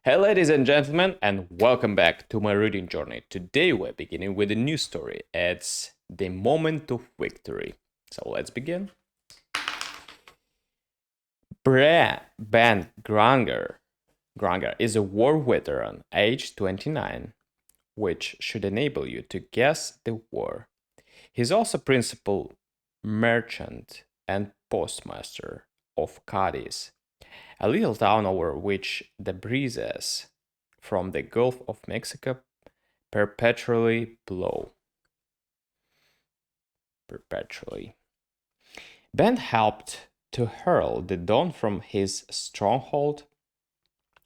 Hey, ladies and gentlemen, and welcome back to my reading journey. Today we're beginning with a new story. It's The Moment of Victory. So let's begin. Ben Granger is a war veteran, age 29, which should enable you to guess the war. He's also principal merchant and postmaster of Cadiz, a little town over which the breezes from the Gulf of Mexico perpetually blow. Perpetually. Ben helped to hurl the dawn from his stronghold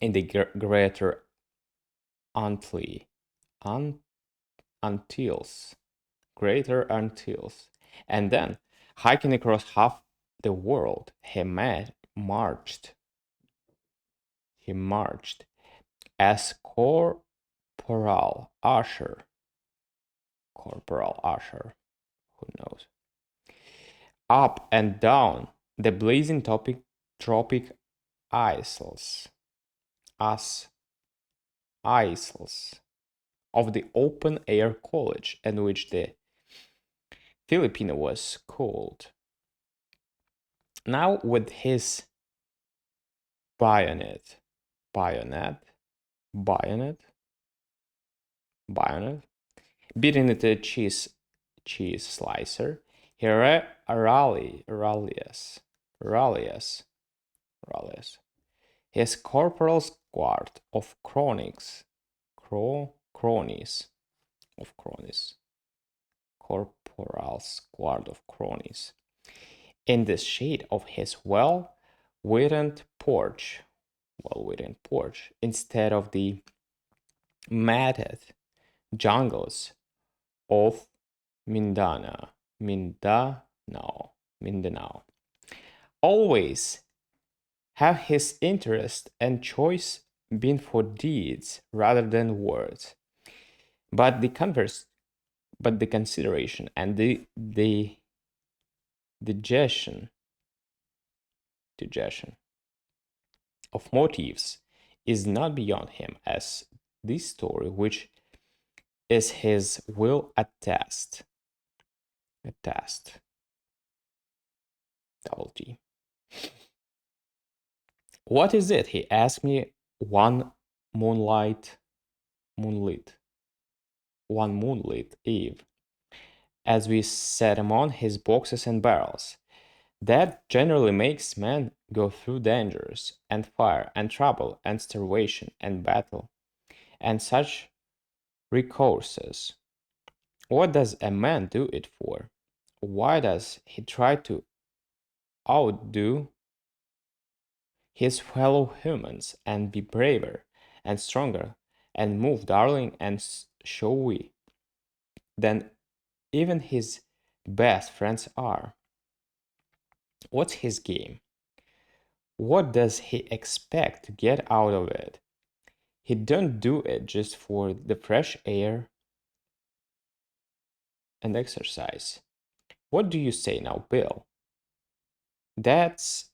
in the greater Antilles, greater Antilles, and then, hiking across half the world, He marched as Corporal Usher, who knows, up and down the blazing tropic isles, as isles of the open air college, in which the Filipino was called. Now with his bayonet, bayonet, bayonet, bayonet, beating it a cheese slicer, he rallies his corporal's guard of corporal's guard of cronies, in the shade of his well-wittened porch, instead of the matted jungles of Mindanao. Always have his interest and choice been for deeds rather than words, but the consideration and the digestion of motives is not beyond him, as this story, which is his will attest. Double T. What is it? He asked me one moonlit eve, as we sat among his boxes and barrels. That generally makes men go through dangers, and fire, and trouble, and starvation, and battle, and such recourses. What does a man do it for? Why does he try to outdo his fellow humans and be braver and stronger and more darling and showy than even his best friends are? What's his game? What does he expect to get out of it? He don't do it just for the fresh air and exercise. What do you say now, Bill? That's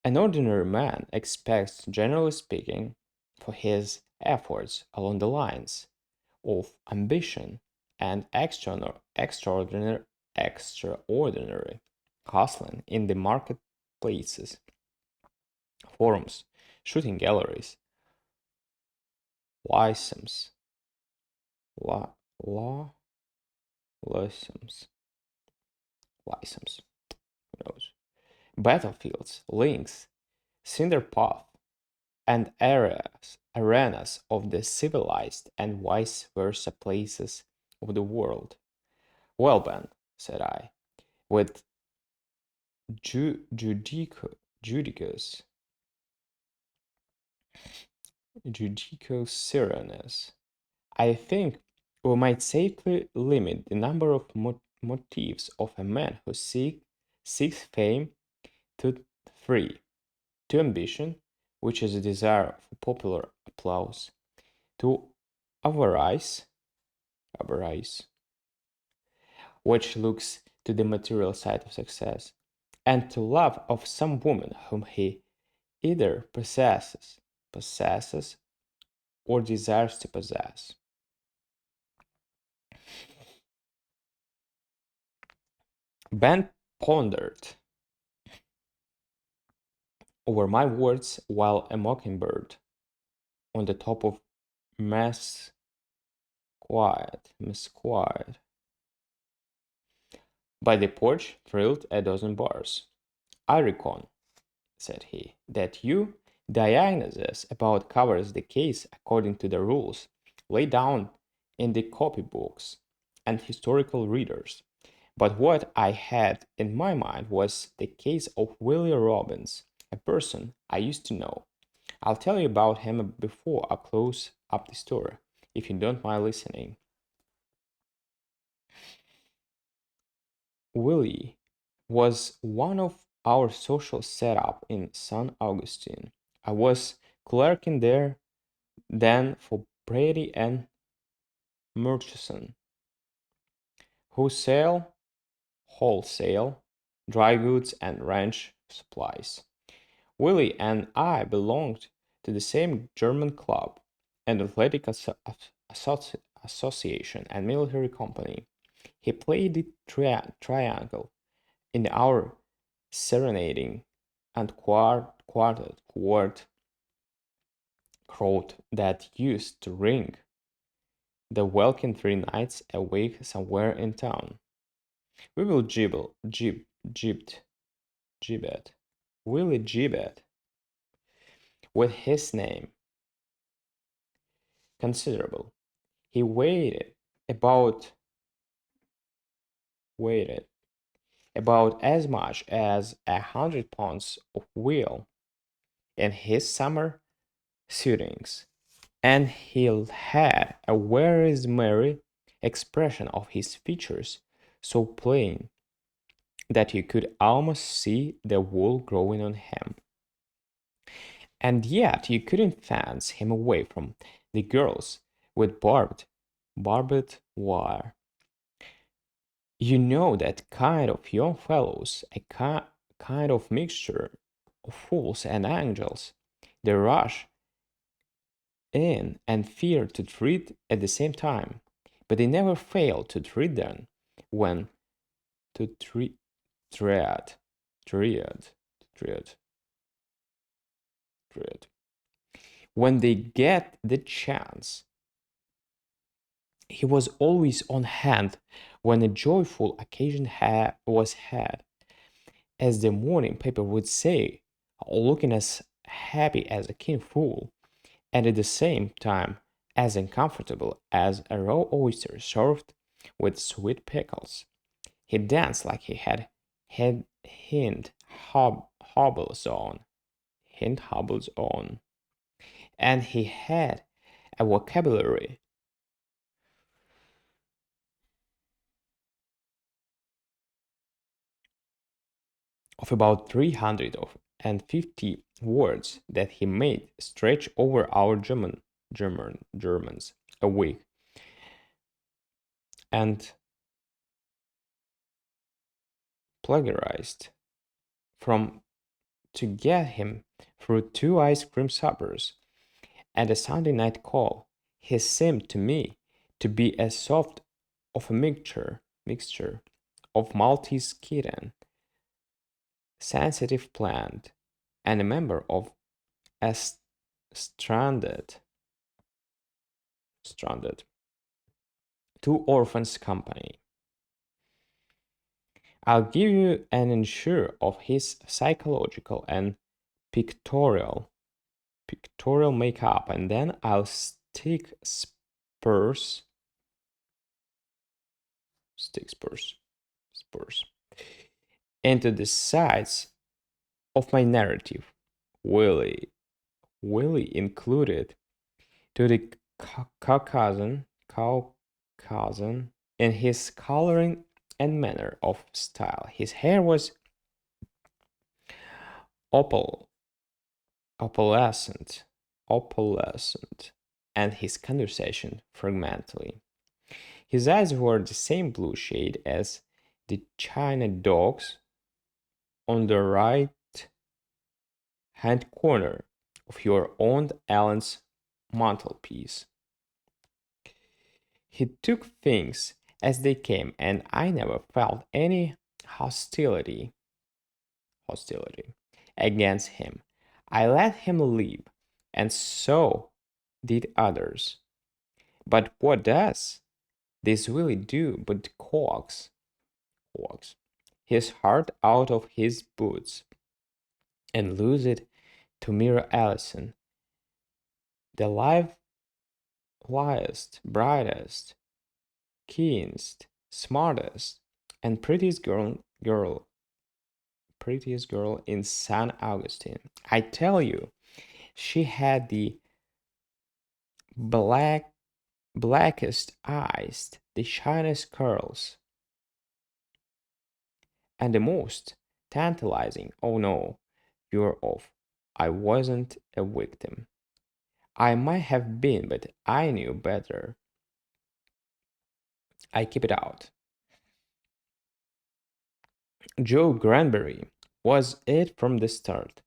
an ordinary man expects, generally speaking, for his efforts along the lines of ambition and extraordinary hustling in the marketplaces, forums, shooting galleries, license, la, law, license, who knows, battlefields, links, cinder path, and arenas of the civilized and vice versa places of the world. Well, Ben, said I, with judicous seriousness, I think we might safely limit the number of motives of a man who seeks fame to three: to ambition, which is a desire for popular applause; to avarice, which looks to the material side of success; and to love of some woman whom he either possesses or desires to possess. Ben pondered over my words while a mockingbird on the top of Mesquite by the porch trilled a dozen bars. I reckon, said he, that you diagnosis about covers the case according to the rules laid down in the copybooks and historical readers. But what I had in my mind was the case of Willie Robbins, a person I used to know. I'll tell you about him before I close up the story, if you don't mind listening. Willie was one of our social setup in San Augustine. I was clerking there then for Brady and Murchison, who sell wholesale dry goods and ranch supplies. Willie and I belonged to the same German club and athletic association and military company. He played the triangle in our serenading and quartet crowd that used to ring the welkin 3 nights a week somewhere in town. We will gibbet, Willie Gibbet, with his name considerable. He about weighed about as much as 100 pounds of wheel in his summer suitings, and he had a very merry expression of his features, so plain that you could almost see the wool growing on him. And yet you couldn't fence him away from the girls with barbed wire. You know that kind of young fellows, a kind of mixture of fools and angels. They rush in and fear to treat at the same time, but they never fail to treat them when to triad, triad, triad, triad. When they get the chance. He was always on hand when a joyful occasion was had, as the morning paper would say, looking as happy as a king fool, and at the same time as uncomfortable as a raw oyster served with sweet pickles. He danced like he had hobbles on, hint hobbles on, and he had a vocabulary of about 350 words that he made stretch over our Germans a week, and plagiarized from to get him through 2 ice cream suppers and a Sunday night call. He seemed to me to be a soft of a mixture of Maltese kitten, sensitive plant, and a member of a stranded stranded two orphans company. I'll give you an ensure of his psychological and pictorial makeup, and then I'll spurs into the sides of my narrative. Willie, Willie included to the Caucasian in his coloring and manner of style. His hair was opal, opalescent, opalescent, and his conversation fragmentary. His eyes were the same blue shade as the china dogs on the right hand corner of your Aunt Ellen's mantelpiece. He took things as they came, and I never felt any hostility hostility against him. I let him live, and so did others. But what does this really do but coax his heart out of his boots and lose it to Mira Allison, the liveliest, brightest, keenest, smartest, and prettiest girl in San Augustine. I tell you, she had the black blackest eyes, the shiniest curls, and the most tantalizing. Oh no, you're off. I wasn't a victim. I might have been, but I knew better. I keep it out. Joe Granbury was it from the start.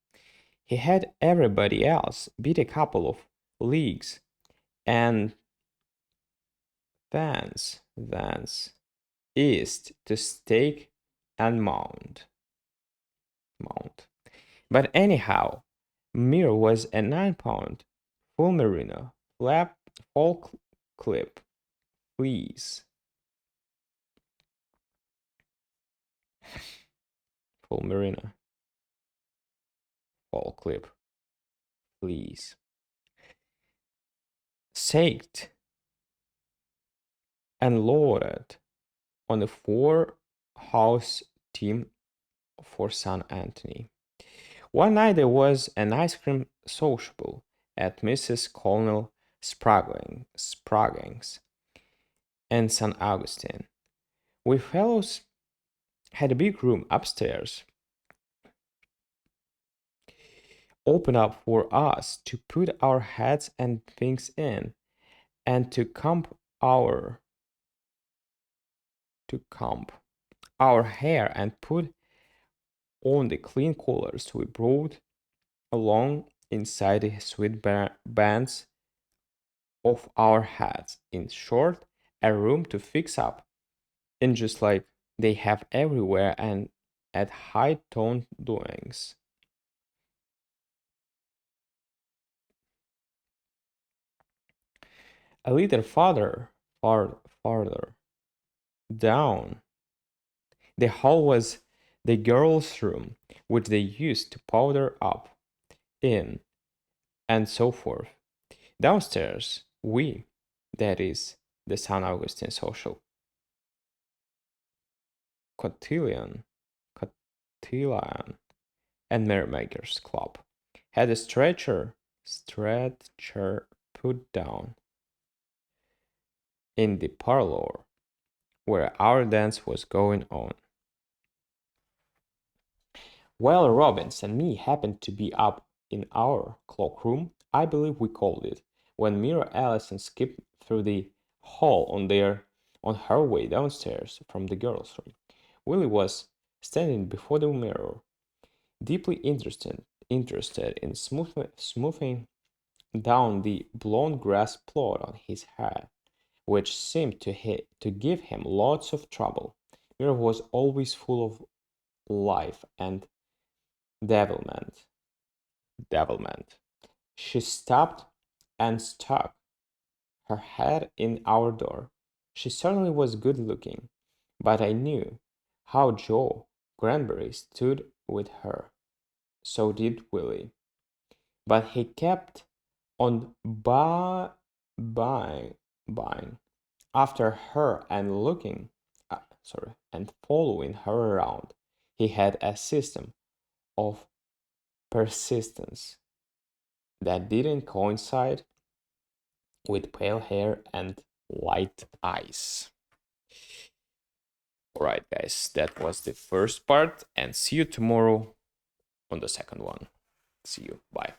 He had everybody else beat a couple of leagues and thence east to stake and mount. But anyhow, Mir was a 9 pound full merino flap full clip fleece. Full merino full clip fleece. Saked and loaded on the 4 house team for St. Anthony. One night there was an ice cream sociable at Mrs. Colonel Spragging's in St. Augustine. We fellows had a big room upstairs open up for us to put our hats and things in and to comb our hair and put on the clean collars we brought along inside the sweet bands of our hats. In short, a room to fix up in just like they have everywhere and at high tone doings. A little farther down, the hall was the girls' room, which they used to powder up in, and so forth. Downstairs, that is, the San Augustine Social Cotillion, Cotillion and Merrymakers Club, had a stretcher put down in the parlor where our dance was going on. While Robbins and me happened to be up in our cloakroom, I believe we called it, when Mira Allison skipped through the hall on her way downstairs from the girls' room. Willie was standing before the mirror, deeply interested in smoothing down the blonde grass plot on his head, which seemed to give him lots of trouble. Mira was always full of life and devilment. Devilment. She stopped and stuck her head in our door. She certainly was good looking, but I knew how Joe Granbury stood with her. So did Willie. But he kept on buying after her and and following her around. He had a system of persistence that didn't coincide with pale hair and light eyes. Alright, guys, that was the first part, and see you tomorrow on the second one. See you. Bye.